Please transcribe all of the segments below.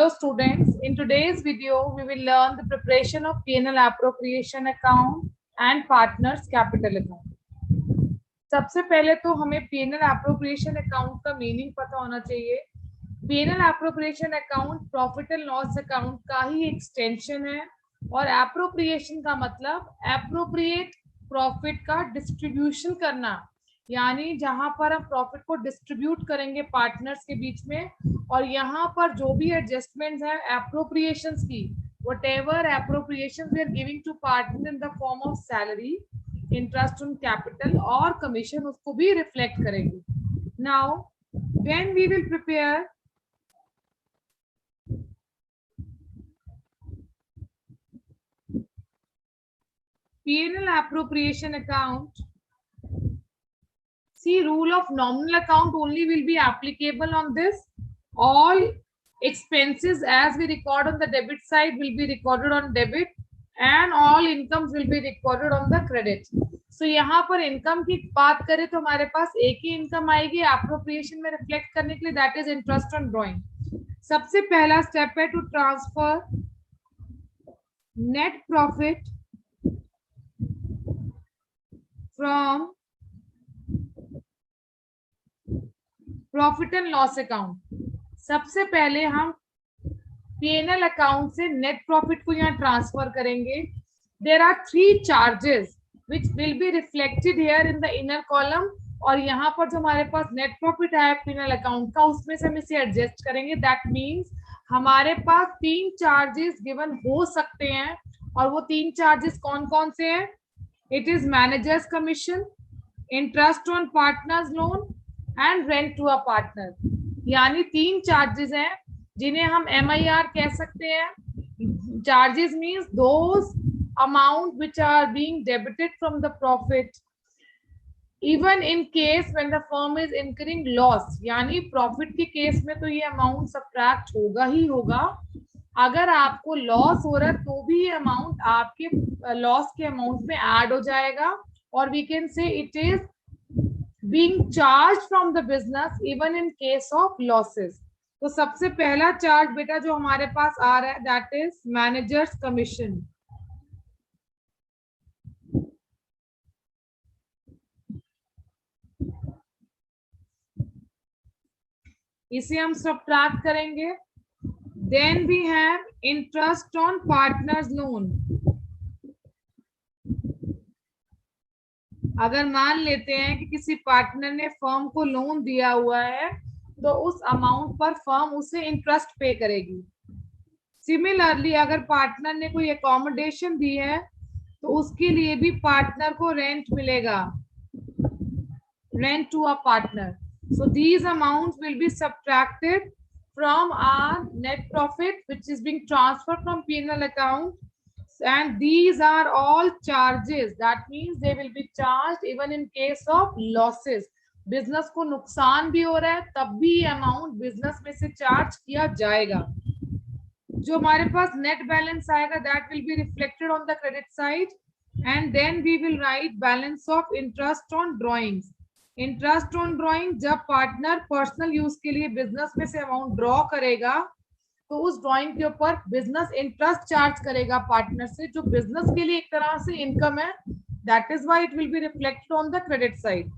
Hello students, in today's video we will learn the preparation of P&L appropriation account and partners capital account. सबसे पहले तो हमें P&L appropriation account का meaning पता होना चाहिए. P&L appropriation account profit and loss account का ही extension है और appropriation का मतलब appropriate प्रॉफिट का डिस्ट्रीब्यूशन करना, यानी जहां पर हम प्रॉफिट को डिस्ट्रीब्यूट करेंगे पार्टनर्स के बीच में, और यहाँ पर जो भी एडजस्टमेंट्स है एप्रोप्रिएशंस की, whatever appropriations we are giving to partner in the form of salary, interest on capital और commission, उसको भी reflect करेंगे. Now when we will prepare P&L appropriation account, see, rule of nominal account only will be applicable on this. All expenses as we record on the debit side will be recorded on debit and all incomes will be recorded on the credit. So यहाँ पर income की बात करें तो हमारे पास एक ही इनकम आएगी एप्रोप्रिएशन में रिफ्लेक्ट करने के लिए, that is interest on drawing. सबसे पहला स्टेप है to transfer net profit from profit and loss account. सबसे पहले हम P&L अकाउंट से नेट प्रॉफिट को यहाँ ट्रांसफर करेंगे. There are 3 charges which will be reflected here in the inner column, और यहाँ पर जो हमारे पास नेट प्रॉफिट है P&L अकाउंट का, उसमें से हम इसे एडजस्ट करेंगे. दैट मीन्स हमारे पास 3 चार्जेस गिवन हो सकते हैं, और वो 3 चार्जेस कौन कौन से हैं? It is managers commission, interest on partners loan and rent to a partner. यानी 3 चार्जेस हैं जिन्हें हम MIR कह सकते हैं. Charges means those amount which are being debited from the profit even in case when the firm is incurring loss. यानी profit के case में तो ये अमाउंट सब्ट्रैक्ट होगा ही होगा. अगर आपको लॉस हो रहा है तो भी ये अमाउंट आपके लॉस के अमाउंट में ऐड हो जाएगा, और we can say it is being charged from the business even in case of losses. तो सबसे पहला चार्ज बेटा जो हमारे पास आ रहा है दैट इज मैनेजर्स कमीशन. इसे हम सब्ट्रैक्ट करेंगे. Then we have interest on partners loan. अगर मान लेते हैं कि किसी पार्टनर ने फर्म को लोन दिया हुआ है तो उस अमाउंट पर फर्म उसे इंटरेस्ट पे करेगी. सिमिलरली अगर पार्टनर ने कोई अकोमोडेशन दी है तो उसके लिए भी पार्टनर को रेंट मिलेगा, rent to a partner. So these amounts will be subtracted from our net profit which is being transferred from P&L account, and these are all charges. That means they will be charged even in case of losses. Business को नुकसान भी हो रहा है तब भी ये amount business में से चार्ज किया जाएगा. जो हमारे पास नेट बैलेंस आएगा that will be reflected on the credit side, and then we will write balance of interest on drawings. Interest on drawing जब पार्टनर पर्सनल यूज के लिए बिजनेस में से अमाउंट ड्रॉ करेगा तो उस ड्रॉइंग के ऊपर बिजनेस इंटरेस्ट चार्ज करेगा पार्टनर से, जो बिजनेस के लिए एक तरह से इनकम है. That is why it will be reflected on the credit side.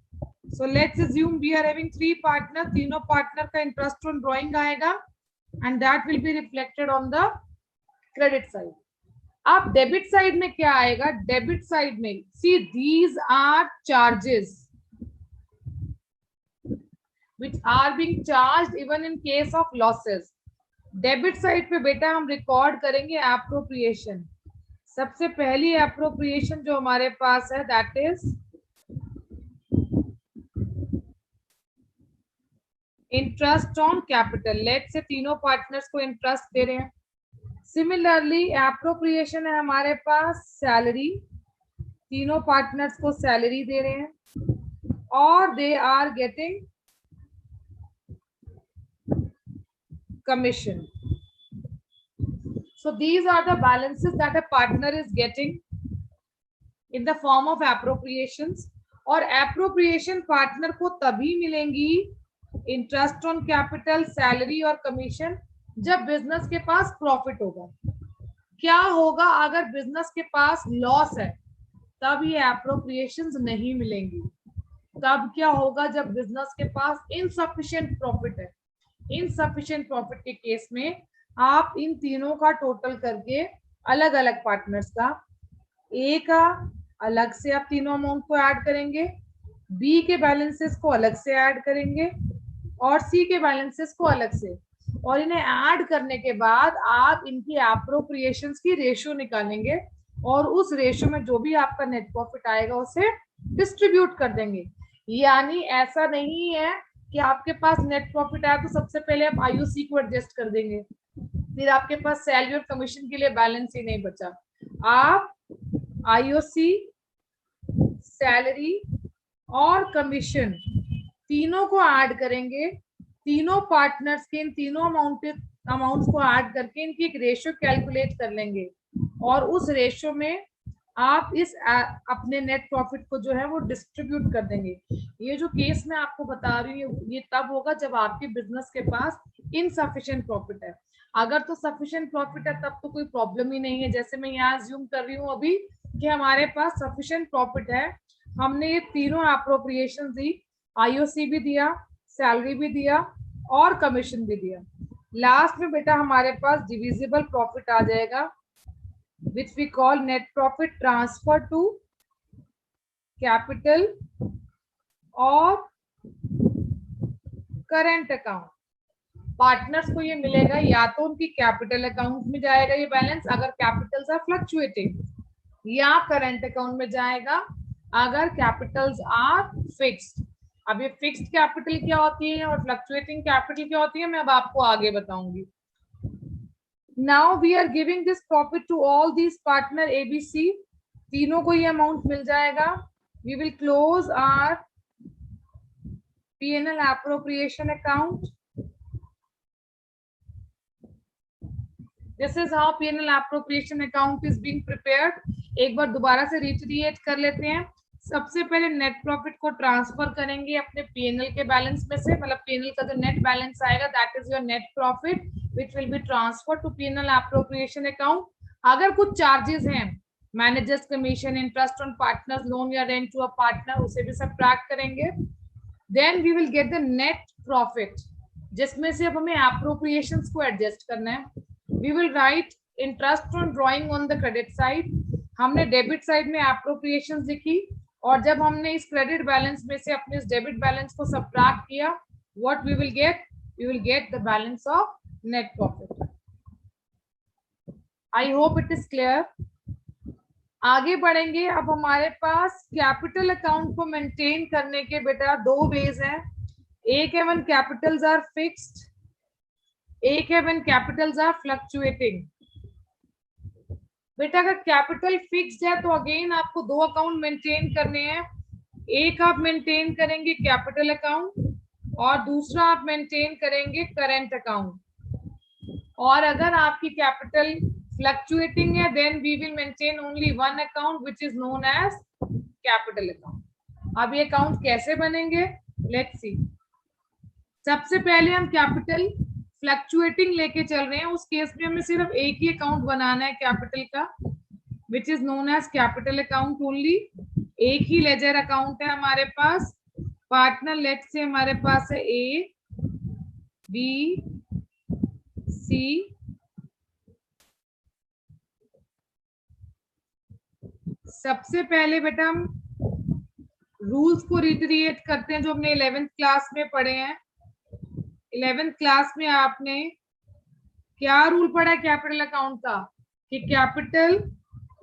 So let's assume we are having 3 partner. तीनों पार्टनर का इंटरेस्ट ऑन ड्रॉइंग आएगा and that will be reflected on the credit side. अब debit side में क्या आएगा? Debit side में see these are charges which are being charged even in case of losses. Debit side पे बेटा हम record करेंगे एप्रोप्रिएशन. सबसे पहली एप्रोप्रिएशन जो हमारे पास है that is interest on capital. Let's say तीनों पार्टनर्स को इंटरेस्ट दे रहे हैं. सिमिलरली एप्रोप्रिएशन है हमारे पास सैलरी. तीनों पार्टनर्स को सैलरी दे रहे हैं और they are getting commission. So these are the balances that a partner is getting in the form of appropriations. और appropriation partner को तभी मिलेंगी इंटरेस्ट ऑन कैपिटल, सैलरी और कमीशन जब बिजनेस के पास प्रॉफिट होगा। क्या होगा अगर बिजनेस के पास लॉस है? तब ये एप्रोप्रिएशंस नहीं मिलेंगी। तब क्या होगा जब बिजनेस के पास इनसफिशिएंट प्रॉफिट है? इनसफिशिएंट प्रॉफिट के केस में आप इन तीनों का टोटल करके अलग अलग पार्टनर्स का, ए का अलग से आप तीनों अमाउंट को ऐड करेंगे, बी के बैलेंसेस को अलग से ऐड करेंगे और सी के बैलेंसेस को अलग से, और इन्हें ऐड करने के बाद आप इनकी एप्रोप्रिएशंस की रेशियो निकालेंगे और उस रेशियो में जो भी आपका नेट प्रॉफिट आएगा उसे डिस्ट्रीब्यूट कर देंगे। यानी ऐसा नहीं है कि आपके पास नेट प्रॉफिट आया तो सबसे पहले आप आईओसी को एडजस्ट कर देंगे, फिर आपके पास सैलरी और कमीशन के लिए बैलेंस ही नहीं बचा। आप आईओसी, सैलरी और कमीशन तीनों को ऐड करेंगे, तीनों पार्टनर्स के इन तीनों अमाउंट्स को ऐड करके इनकी एक रेशियो कैलकुलेट कर लेंगे और उस रेशियो में आप इस अपने नेट प्रॉफिट को जो है वो डिस्ट्रीब्यूट कर देंगे। ये जो केस मैं आपको बता रही हूँ ये तब होगा जब आपके बिजनेस के पास इनसफिशिएंट प्रॉफिट है। अगर तो सफिशिएंट प्रॉफिट है तब तो कोई प्रॉब्लम ही नहीं है। जैसे मैं यहाँ अज्यूम कर रही हूँ अभी कि हमारे पास सफिशिएंट प्रॉफिट है, हमने ये तीनों एप्रोप्रिएशन दी, आईओसी भी दिया, सैलरी भी दिया और कमीशन भी दिया। लास्ट में बेटा हमारे पास डिविजिबल प्रॉफिट आ जाएगा which we call net profit transfer to capital और करंट अकाउंट। पार्टनर्स को ये मिलेगा या तो उनकी कैपिटल अकाउंट में जाएगा ये बैलेंस अगर कैपिटल्स आर फ्लक्चुएटिंग, या करंट अकाउंट में जाएगा अगर कैपिटल्स आर फिक्स्ड। अब ये फिक्स्ड कैपिटल क्या होती है और फ्लक्चुएटिंग कैपिटल क्या होती है मैं अब आपको आगे बताऊंगी। Now we are giving this profit to all these partner ABC, तीनों को ये अमाउंट मिल जाएगा। We will close our P&L appropriation account. This is how P&L appropriation account is being prepared. एक बार दोबारा से रिट्रीएट कर लेते हैं। सबसे पहले नेट प्रॉफिट को ट्रांसफर करेंगे अपने पीएनएल के बैलेंस में से, मतलब पीएनएल का जो नेट बैलेंस आएगा that is your net profit which will be transferred to P&L appropriation account. अगर कुछ चार्जेस हैं, managers commission, interest on partners loan या रेंट टू अ पार्टनर, उसे भी सब्ट्रैक्ट करेंगे। Then we will get the net profit जिसमें से अब हमें एप्रोप्रिएशंस को एडजस्ट करना है। We will write interest on drawing on the credit side, हमने डेबिट साइड में एप्रोप्रिएशंस लिखी और जब हमने इस क्रेडिट बैलेंस में से अपने इस डेबिट बैलेंस को सब्ट्रैक्ट किया, what we will get, we will get the balance of net profit. I hope it is clear. आगे बढ़ेंगे। अब हमारे पास कैपिटल अकाउंट को मेंटेन करने के बेटा दो वेज हैं। एक है व्हेन कैपिटल्स आर फिक्स्ड, एक है व्हेन कैपिटल्स आर फ्लक्चुएटिंग। बेटा अगर कैपिटल फिक्स्ड है तो अगेन आपको दो अकाउंट मेंटेन करने हैं। एक आप मेंटेन करेंगे कैपिटल अकाउंट और दूसरा आप मेंटेन करेंगे करंट अकाउंट। और अगर आपकी कैपिटल फ्लक्चुएटिंग है then we will maintain only one account which is known as capital account. अब ये अकाउंट कैसे बनेंगे, लेट्स सी। सबसे पहले हम कैपिटल फ्लक्चुएटिंग लेके चल रहे हैं, उस केस में हमें सिर्फ एक ही अकाउंट बनाना है कैपिटल का which is known as capital account only. एक ही लेजर अकाउंट है हमारे पास, पार्टनर लेट्स से हमारे पास है ए बी सी, सबसे पहले बेटा हम रूल्स को रिट्रीएट करते हैं जो हमने 11th क्लास में पढ़े हैं। 11th क्लास में आपने क्या रूल पढ़ा है कैपिटल अकाउंट का कि capital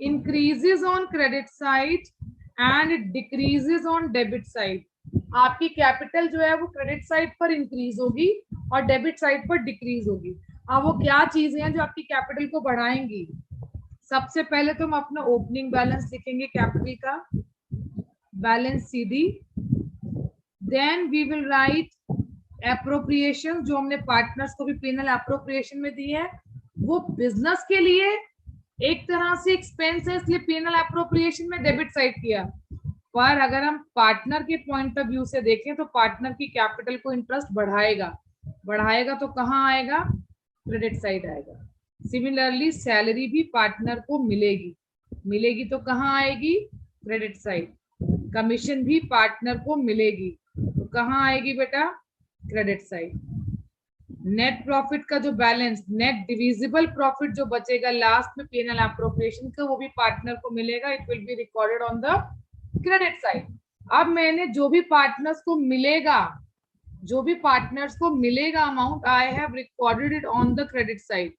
increases on credit side and it decreases on debit side. आपकी कैपिटल जो है वो क्रेडिट साइड पर इंक्रीज होगी और डेबिट साइड पर डिक्रीज होगी। अब वो क्या चीजें हैं जो आपकी कैपिटल को बढ़ाएंगी? सबसे पहले तो हम अपना ओपनिंग बैलेंस लिखेंगे कैपिटल का, balance CD. Then we will write appropriation जो हमने पार्टनर्स को भी पीएनएल एप्रोप्रिएशन में दी है, वो बिजनेस के लिए एक तरह से एक्सपेंस है इसलिए पीएनएल एप्रोप्रिएशन में डेबिट साइड किया। पर अगर हम पार्टनर के पॉइंट ऑफ व्यू से देखें तो पार्टनर की कैपिटल को इंटरेस्ट बढ़ाएगा। बढ़ाएगा तो कहाँ आएगा, क्रेडिट साइड आएगा। सिमिलरली सैलरी भी पार्टनर को मिलेगी, मिलेगी तो कहाँ आएगी, क्रेडिट साइड। कमीशन भी पार्टनर को मिलेगी तो कहाँ आएगी बेटा, क्रेडिट साइड। नेट प्रॉफिट का जो बैलेंस, नेट डिविजिबल प्रॉफिट जो बचेगा लास्ट में पीएनएल एप्रोप्रिएशन का, वो भी पार्टनर को मिलेगा, it will be recorded on the credit side. अब मैंने जो भी पार्टनर्स को मिलेगा, जो भी पार्टनर्स को मिलेगा amount, I have recorded it on the credit side.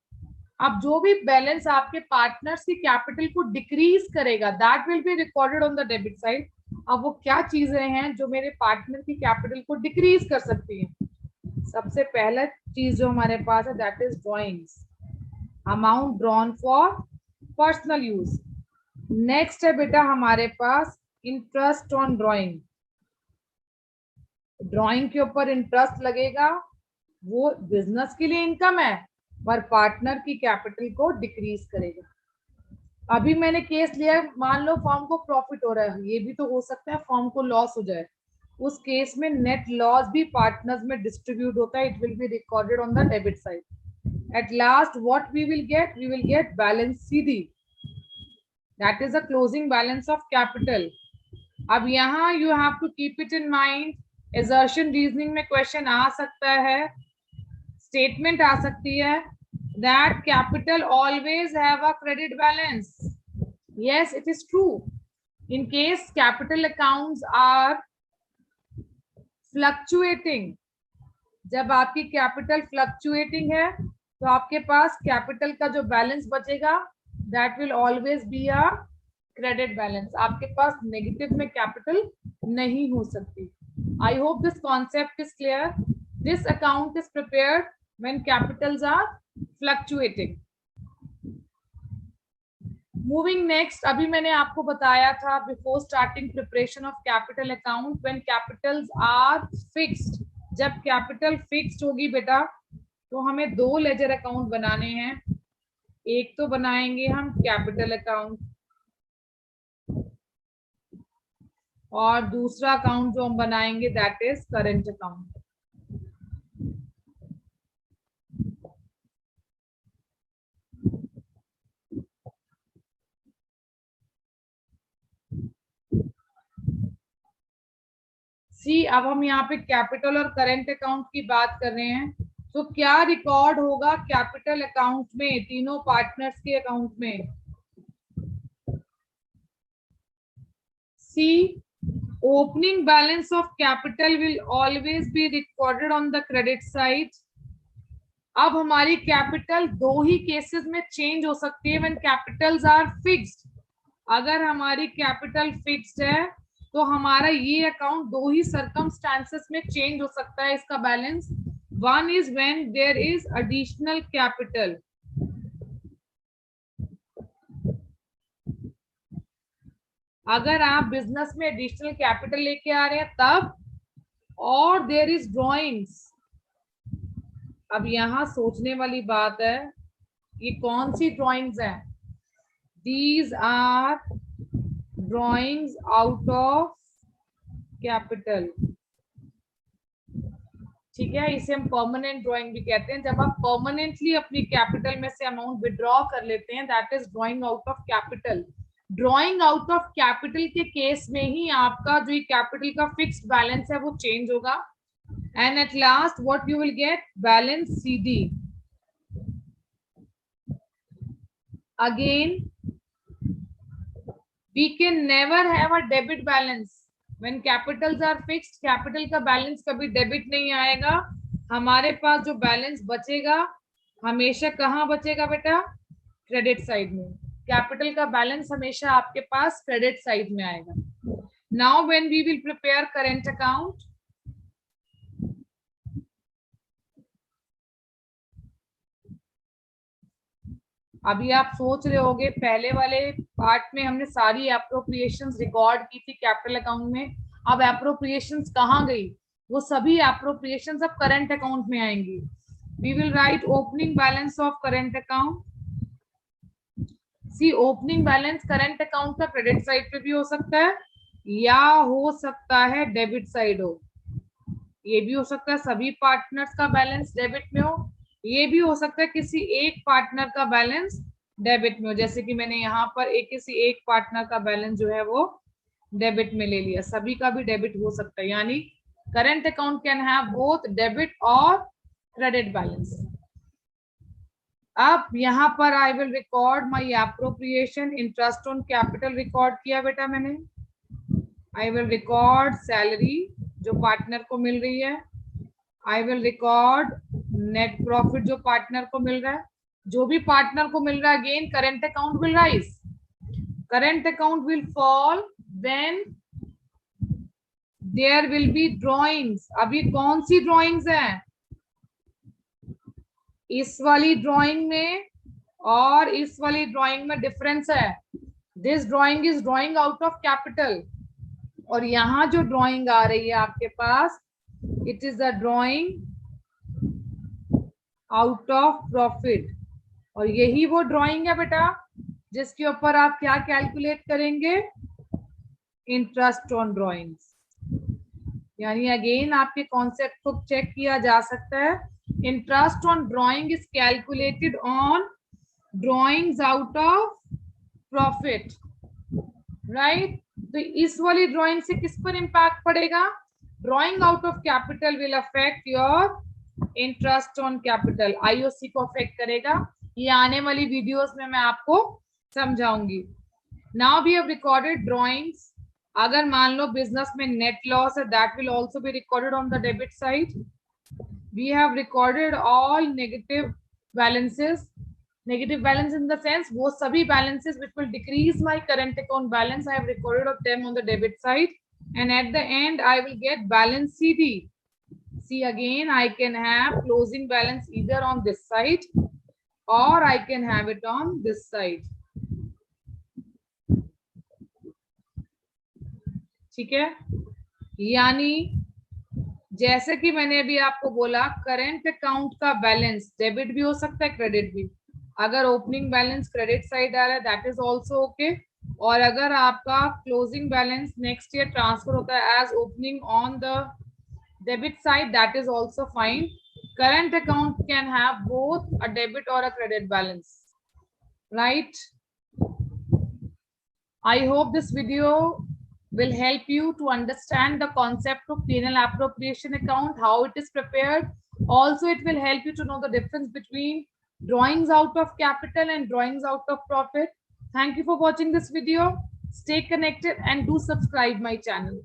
अब जो भी बैलेंस आपके पार्टनर्स की कैपिटल को डिक्रीज करेगा, that will be recorded on the debit side. अब वो क्या चीजें हैं जो मेरे पार्टनर की कैपिटल को डिक्रीज कर सकती हैं? सबसे पहला चीज जो हमारे पास है that is drawings, amount drawn for personal use. Next है बेटा हमारे पास इंटरेस्ट ऑन ड्रॉइंग, ड्रॉइंग के ऊपर इंटरेस्ट लगेगा, वो बिजनेस के लिए इनकम है पर पार्टनर की कैपिटल को डिक्रीज करेगा। अभी मैंने केस लिया, मान लो फर्म को प्रॉफिट हो रहा है, ये भी तो हो सकता है फर्म को लॉस हो जाए, उस केस में नेट लॉस भी पार्टनर्स में डिस्ट्रीब्यूट होता है, it will be recorded on the debit side. At last what we will get balance CD, that is the closing balance of capital. अब यहाँ you have to keep it in mind, assertion reasoning में question आ सकता है, statement आ सकती है that capital always have a credit balance. Yes, it is true. In case capital accounts are fluctuating, जब आपकी कैपिटल फ्लक्चुएटिंग है तो आपके पास कैपिटल का जो बैलेंस बचेगा that will always be a credit balance, आपके पास नेगेटिव में कैपिटल नहीं हो सकती। I hope this concept is clear. This account is prepared when capitals are fluctuating. Moving next, अभी मैंने आपको बताया था before starting preparation of capital account, when capitals are fixed, जब कैपिटल फिक्स्ड होगी बेटा तो हमें दो लेजर अकाउंट बनाने हैं। एक तो बनाएंगे हम कैपिटल अकाउंट और दूसरा अकाउंट जो हम बनाएंगे दैट इज करेंट अकाउंट। सी, अब हम यहाँ पे कैपिटल और करेंट अकाउंट की बात कर रहे हैं, तो क्या रिकॉर्ड होगा कैपिटल अकाउंट में, तीनों पार्टनर्स के अकाउंट में? C, opening balance of capital will always be recorded on the credit side. अब हमारी कैपिटल दो ही केसेस में चेंज हो सकती है व्हेन कैपिटल्स आर फिक्स्ड। अगर हमारी कैपिटल फिक्स्ड है तो हमारा ये अकाउंट दो ही सर्कमस्टांसेस में चेंज हो सकता है इसका balance. One is when there is additional capital, अगर आप बिजनेस में एडिशनल कैपिटल लेके आ रहे हैं तब, और देयर इज ड्रॉइंग्स। अब यहाँ सोचने वाली बात है ये कौन सी ड्रॉइंग्स हैं? These are drawings out of capital, ठीक है, इसे हम परमानेंट ड्राइंग भी कहते हैं। जब आप परमानेंटली अपनी कैपिटल में से अमाउंट विड्रॉ कर लेते हैं that is drawing out of capital. Drawing out of capital के केस में ही आपका जो कैपिटल का फिक्स्ड बैलेंस है वो चेंज होगा, and at last what you will get, balance CD. Again we can never have a debit balance when capitals are fixed, capital का balance कभी डेबिट नहीं आएगा। हमारे पास जो बैलेंस बचेगा हमेशा कहाँ बचेगा बेटा? क्रेडिट साइड में। कैपिटल का बैलेंस हमेशा आपके पास क्रेडिट साइड में आएगा। Now when we will prepare current account, अभी आप सोच रहे होगे पहले वाले पार्ट में हमने सारी एप्रोप्रिएशंस रिकॉर्ड की थी कैपिटल अकाउंट में, अब एप्रोप्रिएशंस कहाँ गई? वो सभी एप्रोप्रिएशंस अब करंट अकाउंट में आएंगी। We will write opening balance of current account. See, opening balance current account का क्रेडिट साइड पे भी हो सकता है या हो सकता है डेबिट साइड हो, ये भी हो सकता है सभी पार्टनर्स का बैलेंस डेबिट में हो ये भी हो सकता है किसी एक पार्टनर का बैलेंस डेबिट में हो, जैसे कि मैंने यहाँ पर किसी एक पार्टनर का बैलेंस जो है वो डेबिट में ले लिया, सभी का भी डेबिट हो सकता है, यानी current account can have both debit और क्रेडिट बैलेंस। अब यहाँ पर I will record my appropriation, interest on capital record किया बेटा मैंने। आई विल रिकॉर्ड सैलरी जो पार्टनर को मिल रही है। I will record net profit जो पार्टनर को मिल रहा है। जो भी पार्टनर को मिल रहा है, again current account will rise, current account will fall when there will be drawings. अभी कौन सी ड्रॉइंग्स है? इस वाली ड्रॉइंग में और इस वाली ड्रॉइंग में डिफरेंस है। This drawing is drawing out of capital, और यहाँ जो ड्रॉइंग आ रही है आपके पास, it is the drawing out of profit. और यही वो ड्रॉइंग है बेटा जिसके ऊपर आप क्या कैलकुलेट करेंगे? Interest on drawings. यानी अगेन आपके कॉन्सेप्ट को चेक किया जा सकता है। Interest on drawing is calculated on drawings out of profit, right. तो इस वाली ड्रॉइंग से किस पर इंपैक्ट पड़ेगा? Drawing out of capital will affect your interest on capital, IOC को अफेक्ट करेगा। ये आने वाली वीडियोस में मैं आपको समझाऊंगी। Now we have recorded drawings. अगर मान लो बिजनेस में नेट लॉस है, that will also be recorded on the debit side. We have recorded all negative balances. Negative balance in the sense वो सभी balances which will decrease my current account balance, I have recorded of them on the debit side, and at the end I will get balance CD. See, again I can have closing balance either on this side or I can have it on this side. ठीक है, यानी जैसे कि मैंने अभी आपको बोला, current account का बैलेंस डेबिट भी हो सकता है, क्रेडिट भी। अगर ओपनिंग बैलेंस क्रेडिट साइड आ रहा है, दैट इज ऑल्सो ओके। और अगर आपका closing balance next year transfer होता है as opening on the debit side, that is also fine. Current account can have both a debit और a credit balance, right. I hope this video will help you to understand the concept of P&L appropriation account, how it is prepared. Also, it will help you to know the difference between drawings out of capital and drawings out of profit. Thank you for watching this video. Stay connected and do subscribe my channel.